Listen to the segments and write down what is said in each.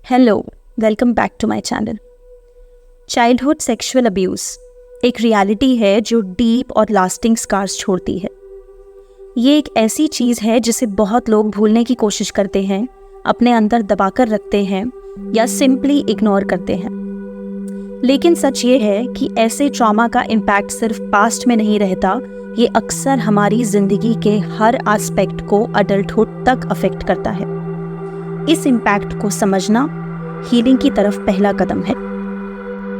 Hello, welcome back to my channel. Childhood sexual abuse एक reality है जो deep और लास्टिंग स्कार्स छोड़ती है। ये एक ऐसी चीज़ है जिसे बहुत लोग भूलने की कोशिश करते हैं, अपने अंदर दबाकर रखते हैं या सिंपली इग्नोर करते हैं। लेकिन सच ये है कि ऐसे ट्रॉमा का इम्पैक्ट सिर्फ पास्ट में नहीं रहता, ये अक्सर हमारी ज़िंदगी के हर एस्पेक्ट को अडल्टहुड तक अफेक्ट करता है। इस इम्पैक्ट को समझना हीलिंग की तरफ पहला कदम है।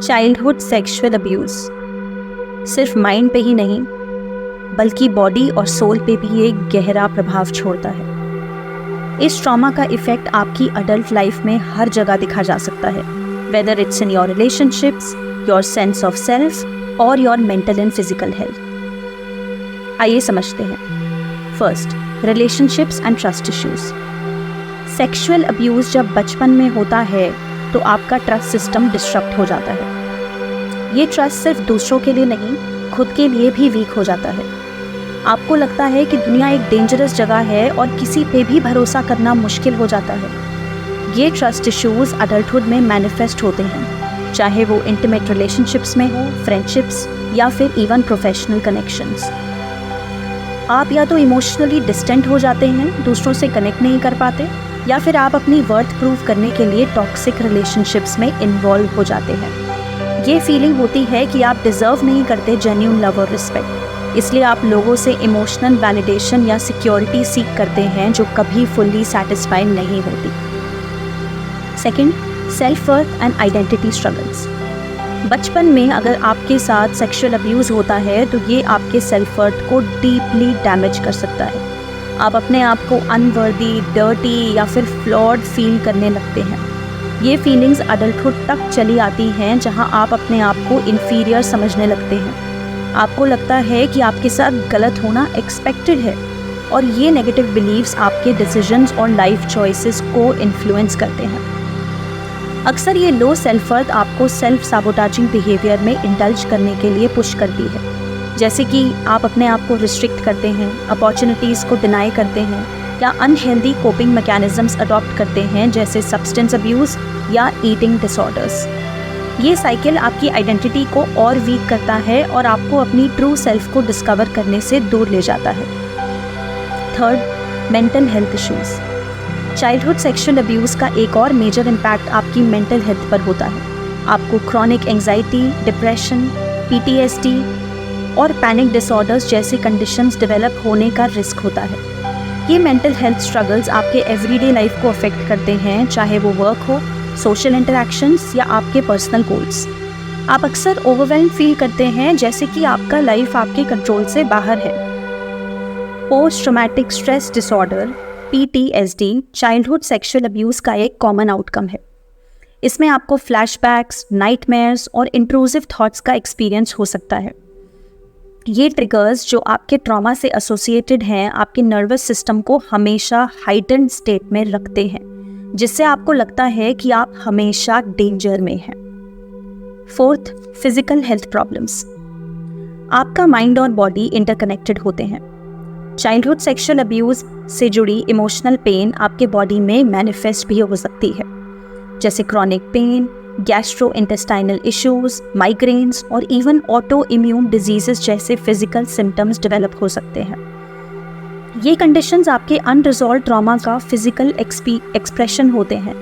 चाइल्डहुड सेक्सुअल अब्यूज़ सिर्फ माइंड पे ही नहीं बल्कि बॉडी और सोल पे भी एक गहरा प्रभाव छोड़ता है। इस ट्रॉमा का इफेक्ट आपकी अडल्ट लाइफ में हर जगह दिखा जा सकता है, whether it's in your relationships, your sense of self और your mental and physical health. आइए समझते हैं। First, relationships and trust issues. Sexual abuse जब बचपन में होता है तो आपका ट्रस्ट सिस्टम डिस्टर्ब हो जाता है। ये ट्रस्ट सिर्फ दूसरों के लिए नहीं, खुद के लिए भी वीक हो जाता है। आपको लगता है कि दुनिया एक डेंजरस जगह है और किसी पे भी भरोसा करना मुश्किल हो जाता है। ये ट्रस्ट इश्यूज़ अडल्टहुड में मैनिफेस्ट होते हैं, चाहे वो इंटीमेट रिलेशनशिप्स में हो, फ्रेंडशिप्स या फिर इवन प्रोफेशनल कनेक्शंस। आप या तो इमोशनली डिस्टेंट हो जाते हैं, दूसरों से कनेक्ट नहीं कर पाते, या फिर आप अपनी वर्थ प्रूव करने के लिए टॉक्सिक रिलेशनशिप्स में इन्वॉल्व हो जाते हैं। ये फीलिंग होती है कि आप डिज़र्व नहीं करते जेन्युइन लव और रिस्पेक्ट, इसलिए आप लोगों से इमोशनल वैलिडेशन या सिक्योरिटी सीख करते हैं जो कभी फुल्ली सेटिस्फाइड नहीं होती। Second, self worth and identity struggles. बचपन में अगर आपके साथ सेक्सुअल अब्यूज़ होता है तो ये आपके सेल्फ वर्थ को डीपली डैमेज कर सकता है। आप अपने आप को अनवर्दी, डर्टी या फिर फ्लॉड फील करने लगते हैं। ये फीलिंग्स अडल्टहुड तक चली आती हैं, जहां आप अपने आप को इन्फीरियर समझने लगते हैं। आपको लगता है कि आपके साथ गलत होना एक्सपेक्टेड है और ये नेगेटिव बिलीव्स आपके डिसीजंस और लाइफ चॉइसेस को इन्फ्लुएंस करते हैं। अक्सर ये लो सेल्फ वर्थ आपको सेल्फ साबोटाजिंग बिहेवियर में इंडल्ज करने के लिए पुश करती है, जैसे कि आप अपने आप को रिस्ट्रिक्ट करते हैं, अपॉर्चुनिटीज़ को डिनाई करते हैं या अनहेल्दी कोपिंग मैकेनिज्म्स अडॉप्ट करते हैं, जैसे सब्सटेंस अब्यूज़ या ईटिंग डिसऑर्डर्स। ये साइकिल आपकी आइडेंटिटी को और वीक करता है और आपको अपनी ट्रू सेल्फ को डिस्कवर करने से दूर ले जाता है। Third, mental health issues. Childhood sexual abuse का एक और मेजर इम्पैक्ट आपकी मेंटल हेल्थ पर होता है। आपको क्रॉनिक एंग्जाइटी, डिप्रेशन, PTSD और पैनिक डिसऑर्डर्स जैसी कंडीशंस डेवलप होने का रिस्क होता है। ये मेंटल हेल्थ स्ट्रगल्स आपके एवरीडे लाइफ को अफेक्ट करते हैं, चाहे वो वर्क हो, सोशल इंटरैक्शंस या आपके पर्सनल गोल्स। आप अक्सर ओवरवेल्म फील करते हैं, जैसे कि आपका लाइफ आपके कंट्रोल से बाहर है। Post traumatic stress disorder PTSD childhood sexual abuse का एक कॉमन आउटकम है। इसमें आपको फ्लैशबैक्स, नाइटमेयर्स और इंट्रूसिव थॉट्स का एक्सपीरियंस हो सकता है। ये ट्रिगर्स जो आपके ट्रॉमा से एसोसिएटेड हैं, आपके नर्वस सिस्टम को हमेशा हाइटेंड स्टेट में रखते हैं, जिससे आपको लगता है कि आप हमेशा डेंजर में हैं। Fourth, physical health problems. आपका माइंड और बॉडी इंटरकनेक्टेड होते हैं। चाइल्डहुड सेक्सुअल अब्यूज़ से जुड़ी इमोशनल पेन आपके बॉडी में मैनिफेस्ट भी हो सकती है, जैसे chronic pain, gastrointestinal issues, migraines और इवन ऑटो इम्यून डिजीजेस जैसे फिजिकल सिम्टम्स डेवलप हो सकते हैं। ये कंडीशंस आपके अनरिजॉल्व ट्रॉमा का फिजिकल एक्सप्रेशन होते हैं,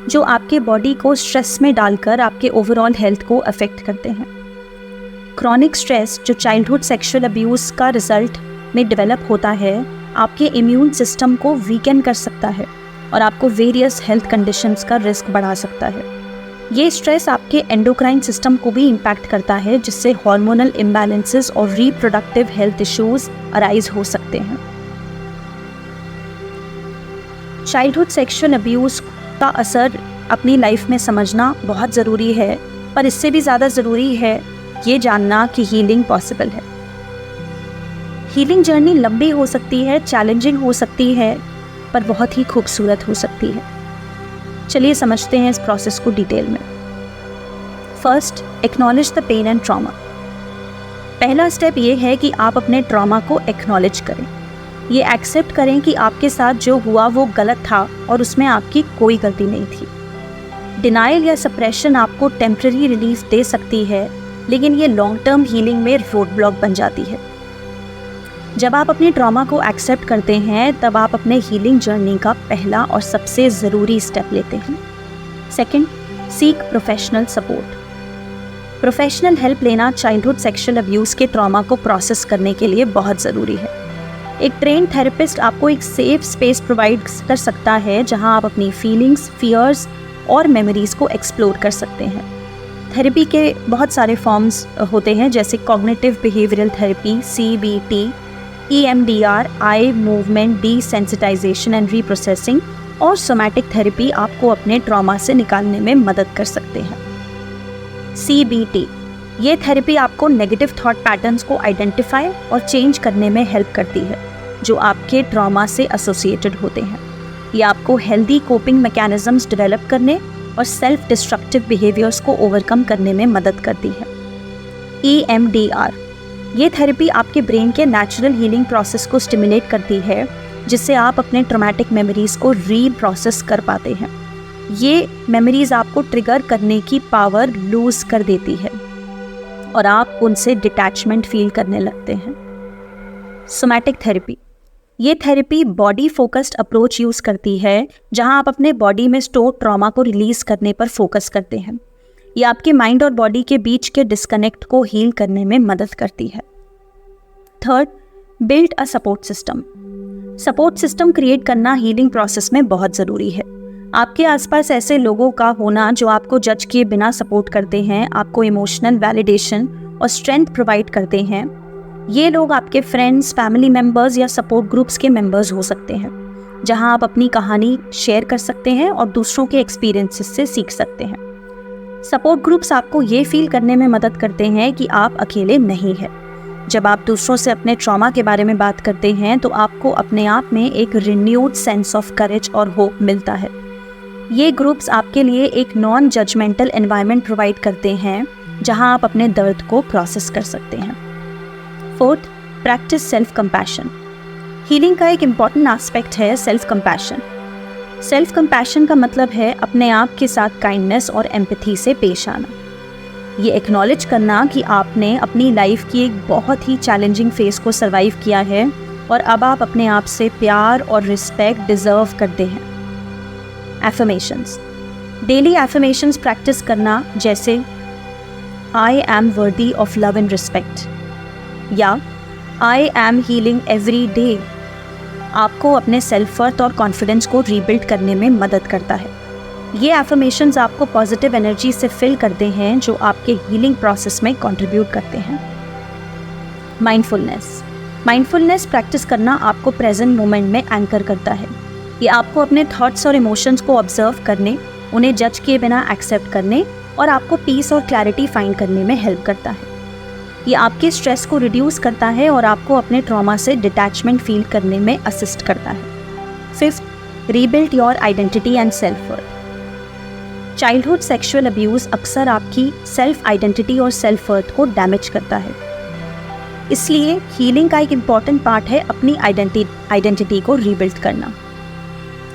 जो आपके बॉडी को स्ट्रेस में डालकर आपके ओवरऑल हेल्थ को अफेक्ट करते हैं। क्रॉनिक स्ट्रेस जो चाइल्डहुड सेक्सुअल अब्यूज़ का रिजल्ट में डेवलप होता है, आपके इम्यून सिस्टम को वीकन कर सकता है और आपको वेरियस हेल्थ कंडीशंस का रिस्क बढ़ा सकता है। ये स्ट्रेस आपके एंडोक्राइन सिस्टम को भी इम्पैक्ट करता है, जिससे हार्मोनल इम्बैलेंसेस और रिप्रोडक्टिव हेल्थ इश्यूज अराइज हो सकते हैं। चाइल्डहुड सेक्सुअल अब्यूज़ का असर अपनी लाइफ में समझना बहुत ज़रूरी है, पर इससे भी ज़्यादा ज़रूरी है ये जानना कि हीलिंग पॉसिबल है। हीलिंग जर्नी लंबी हो सकती है, चैलेंजिंग हो सकती है, पर बहुत ही खूबसूरत हो सकती है। चलिए समझते हैं इस प्रोसेस को डिटेल में। First, acknowledge the pain and trauma. पहला स्टेप ये है कि आप अपने ट्रॉमा को एक्नॉलेज करें। ये एक्सेप्ट करें कि आपके साथ जो हुआ वो गलत था और उसमें आपकी कोई गलती नहीं थी। डिनायल या सप्रेशन आपको टेम्पररी रिलीफ दे सकती है, लेकिन ये लॉन्ग टर्म हीलिंग में रोड ब्लॉक बन जाती है। जब आप अपने ट्रॉमा को एक्सेप्ट करते हैं, तब आप अपने हीलिंग जर्नी का पहला और सबसे ज़रूरी स्टेप लेते हैं। Second, seek professional support. Professional help लेना चाइल्डहुड सेक्सुअल अब्यूज़ के ट्रॉमा को प्रोसेस करने के लिए बहुत ज़रूरी है। एक ट्रेन थेरेपिस्ट आपको एक सेफ स्पेस प्रोवाइड कर सकता है जहां आप अपनी फीलिंग्स, फियर्स और मेमोरीज़ को एक्सप्लोर कर सकते हैं। थेरेपी के बहुत सारे फॉर्म्स होते हैं, जैसे cognitive behavioural therapy CBT, EMDR, eye movement desensitisation and reprocessing, और सोमैटिक थेरेपी आपको अपने ट्रॉमा से निकालने में मदद कर सकते हैं। CBT ये थेरेपी आपको नेगेटिव थॉट पैटर्न्स को आइडेंटिफाई और चेंज करने में हेल्प करती है जो आपके ट्रॉमा से एसोसिएटेड होते हैं। ये आपको हेल्दी कोपिंग मैकेनिज्म्स डेवलप करने और सेल्फ डिस्ट्रक्टिव बिहेवियर्स को ओवरकम करने में मदद करती है। EMDR ये थेरेपी आपके ब्रेन के नेचुरल हीलिंग प्रोसेस को स्टिमुलेट करती है, जिससे आप अपने ट्रॉमेटिक मेमोरीज़ को रीप्रोसेस कर पाते हैं। ये मेमोरीज़ आपको ट्रिगर करने की पावर लूज़ कर देती है और आप उनसे डिटैचमेंट फील करने लगते हैं। सोमैटिक थेरेपी ये therapy body focused approach use करती है, जहां आप अपने बॉडी में स्टोर ट्रॉमा को रिलीज़ करने पर फोकस करते हैं। ये आपके माइंड और बॉडी के बीच के डिस्कनेक्ट को हील करने में मदद करती है। Third, build a support system. Support system create करना हीलिंग प्रोसेस में बहुत ज़रूरी है। आपके आसपास ऐसे लोगों का होना जो आपको जज किए बिना सपोर्ट करते हैं, आपको इमोशनल वैलिडेशन और स्ट्रेंथ प्रोवाइड करते हैं। ये लोग आपके फ्रेंड्स, फैमिली मेम्बर्स या सपोर्ट ग्रुप्स के मेम्बर्स हो सकते हैं, जहां आप अपनी कहानी शेयर कर सकते हैं और दूसरों के एक्सपीरियंसेस से सीख सकते हैं। सपोर्ट ग्रुप्स आपको ये फील करने में मदद करते हैं कि आप अकेले नहीं हैं। जब आप दूसरों से अपने ट्रॉमा के बारे में बात करते हैं, तो आपको अपने आप में एक रिन्यूड सेंस ऑफ करेज और होप मिलता है। ये ग्रुप्स आपके लिए एक नॉन जजमेंटल एनवायरनमेंट प्रोवाइड करते हैं, जहां आप अपने दर्द को प्रोसेस कर सकते हैं। Fourth, practice self compassion. Healing का एक इम्पॉर्टेंट एस्पेक्ट है सेल्फ कंपैशन। सेल्फ कंपैशन का मतलब है अपने आप के साथ काइंडनेस और एम्पैथी से पेश आना। ये एक्नॉलेज करना कि आपने अपनी लाइफ की एक बहुत ही चैलेंजिंग फेज को सर्वाइव किया है और अब आप अपने आप से प्यार और रिस्पेक्ट डिजर्व करते हैं। एफर्मेशंस, डेली एफर्मेशंस प्रैक्टिस करना, जैसे I am worthy of love and respect या I am healing every day, आपको अपने सेल्फ वर्थ और कॉन्फिडेंस को रीबिल्ड करने में मदद करता है। ये एफर्मेशंस आपको पॉजिटिव एनर्जी से फिल करते हैं, जो आपके हीलिंग प्रोसेस में कंट्रीब्यूट करते हैं। माइंडफुलनेस प्रैक्टिस करना आपको प्रेजेंट मोमेंट में एंकर करता है। ये आपको अपने थॉट्स और इमोशंस को ऑब्जर्व करने, उन्हें जज किए बिना एक्सेप्ट करने और आपको पीस और क्लैरिटी फाइंड करने में हेल्प करता है। ये आपके स्ट्रेस को रिड्यूस करता है और आपको अपने ट्रॉमा से डिटैचमेंट फील करने में असिस्ट करता है। Fifth, rebuild your identity and self worth. Childhood sexual abuse अक्सर आपकी सेल्फ आइडेंटिटी और सेल्फ वर्थ को डैमेज करता है। इसलिए हीलिंग का एक इम्पॉर्टेंट पार्ट है अपनी आइडेंटिटी को रीबिल्ड करना।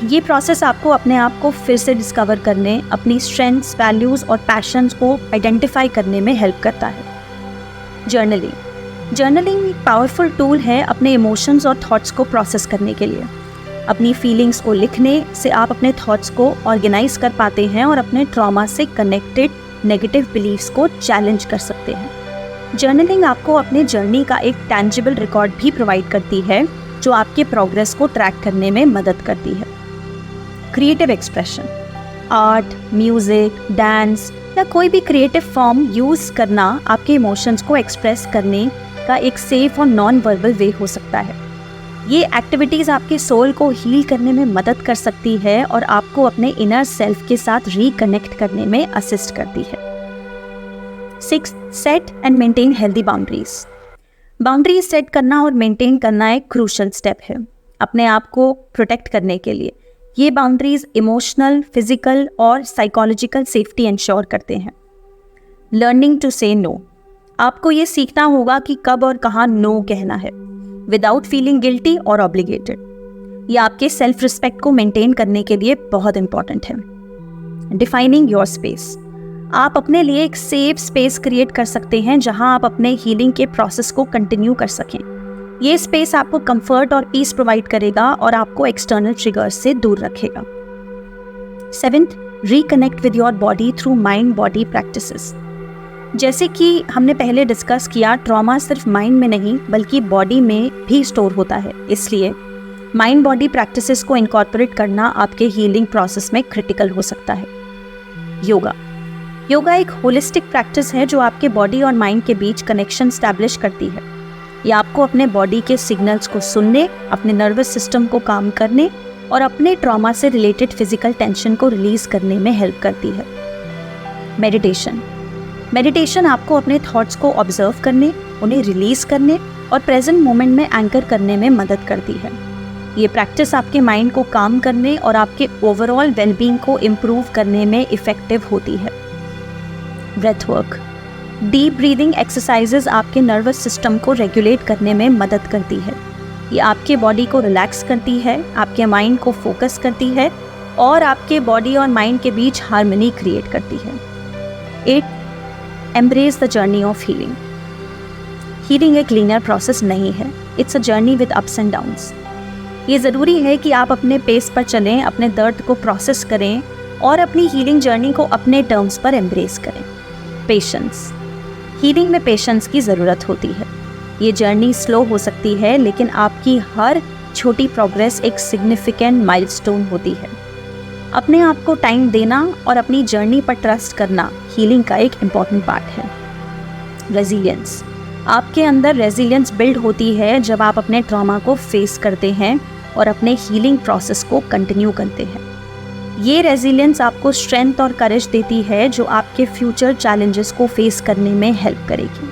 ये प्रोसेस आपको अपने आप को फिर से डिस्कवर करने, अपनी स्ट्रेंथ्स, वैल्यूज़ और पैशंस को आइडेंटिफाई करने में हेल्प करता है। जर्नलिंग एक पावरफुल टूल है अपने इमोशंस और थॉट्स को प्रोसेस करने के लिए। अपनी फीलिंग्स को लिखने से आप अपने थॉट्स को ऑर्गेनाइज कर पाते हैं और अपने ट्रॉमा से कनेक्टेड नेगेटिव बिलीव्स को चैलेंज कर सकते हैं। जर्नलिंग आपको अपने जर्नी का एक टैंजिबल रिकॉर्ड भी प्रोवाइड करती है, जो आपके प्रोग्रेस को ट्रैक करने में मदद करती है। Creative expression, art, music, dance या कोई भी क्रिएटिव फॉर्म यूज़ करना आपके इमोशंस को एक्सप्रेस करने का एक सेफ और नॉन वर्बल वे हो सकता है। ये एक्टिविटीज़ आपके सोल को हील करने में मदद कर सकती है और आपको अपने इनर सेल्फ के साथ रिकनेक्ट करने में असिस्ट करती है। 6, set and maintain healthy boundaries. Boundaries set करना और मेंटेन करना एक क्रूशल स्टेप है अपने आप को प्रोटेक्ट करने के लिए। ये बाउंड्रीज इमोशनल, फिजिकल और साइकोलॉजिकल सेफ्टी इंश्योर करते हैं। लर्निंग टू से नो, आपको ये सीखना होगा कि कब और कहाँ नो कहना है विदाउट फीलिंग गिल्टी और ऑब्लिगेटेड। ये आपके सेल्फ रिस्पेक्ट को मेंटेन करने के लिए बहुत इंपॉर्टेंट है। Defining your space. आप अपने लिए एक सेफ स्पेस क्रिएट कर सकते हैं जहां आप अपने हीलिंग के प्रोसेस को कंटिन्यू कर सकें। ये स्पेस आपको कंफर्ट और पीस प्रोवाइड करेगा और आपको एक्सटर्नल ट्रिगर्स से दूर रखेगा। 7th, reconnect with your body through mind body practices. जैसे कि हमने पहले डिस्कस किया, ट्रॉमा सिर्फ माइंड में नहीं बल्कि बॉडी में भी स्टोर होता है, इसलिए माइंड बॉडी प्रैक्टिसेस को इनकॉर्पोरेट करना आपके हीलिंग प्रोसेस में क्रिटिकल हो सकता है। योगा एक होलिस्टिक प्रैक्टिस है जो आपके बॉडी और माइंड के बीच कनेक्शन स्टैब्लिश करती है। ये आपको अपने बॉडी के सिग्नल्स को सुनने, अपने नर्वस सिस्टम को काम करने और अपने ट्रॉमा से रिलेटेड फिजिकल टेंशन को रिलीज करने में हेल्प करती है। मेडिटेशन आपको अपने थॉट्स को ऑब्जर्व करने, उन्हें रिलीज करने और प्रेजेंट मोमेंट में एंकर करने में मदद करती है। ये प्रैक्टिस आपके माइंड को काम करने और आपके ओवरऑल वेलबींग को इम्प्रूव करने में इफ़ेक्टिव होती है। Breath work, deep breathing exercises आपके नर्वस सिस्टम को रेगुलेट करने में मदद करती है। ये आपके बॉडी को रिलैक्स करती है, आपके माइंड को फोकस करती है और आपके बॉडी और माइंड के बीच हार्मनी क्रिएट करती है। 8, embrace the journey of healing. Healing एक लीनियर प्रोसेस नहीं है, it's a journey with ups and downs. ये ज़रूरी है कि आप अपने पेस पर चलें, अपने दर्द को प्रोसेस करें और अपनी हीलिंग जर्नी को अपने टर्म्स पर एम्ब्रेस करें। पेशेंस, हीलिंग में पेशेंस की ज़रूरत होती है। ये जर्नी स्लो हो सकती है लेकिन आपकी हर छोटी प्रोग्रेस एक सिग्निफिकेंट माइलस्टोन होती है। अपने आप को टाइम देना और अपनी जर्नी पर ट्रस्ट करना हीलिंग का एक इम्पॉर्टेंट पार्ट है। रेजिलियंस, आपके अंदर रेजिलियंस बिल्ड होती है जब आप अपने ट्रॉमा को फेस करते हैं और अपने हीलिंग प्रोसेस को कंटिन्यू करते हैं। ये रेजिलियंस आपको स्ट्रेंथ और करेज देती है जो आपके फ्यूचर चैलेंजेस को फेस करने में हेल्प करेगी।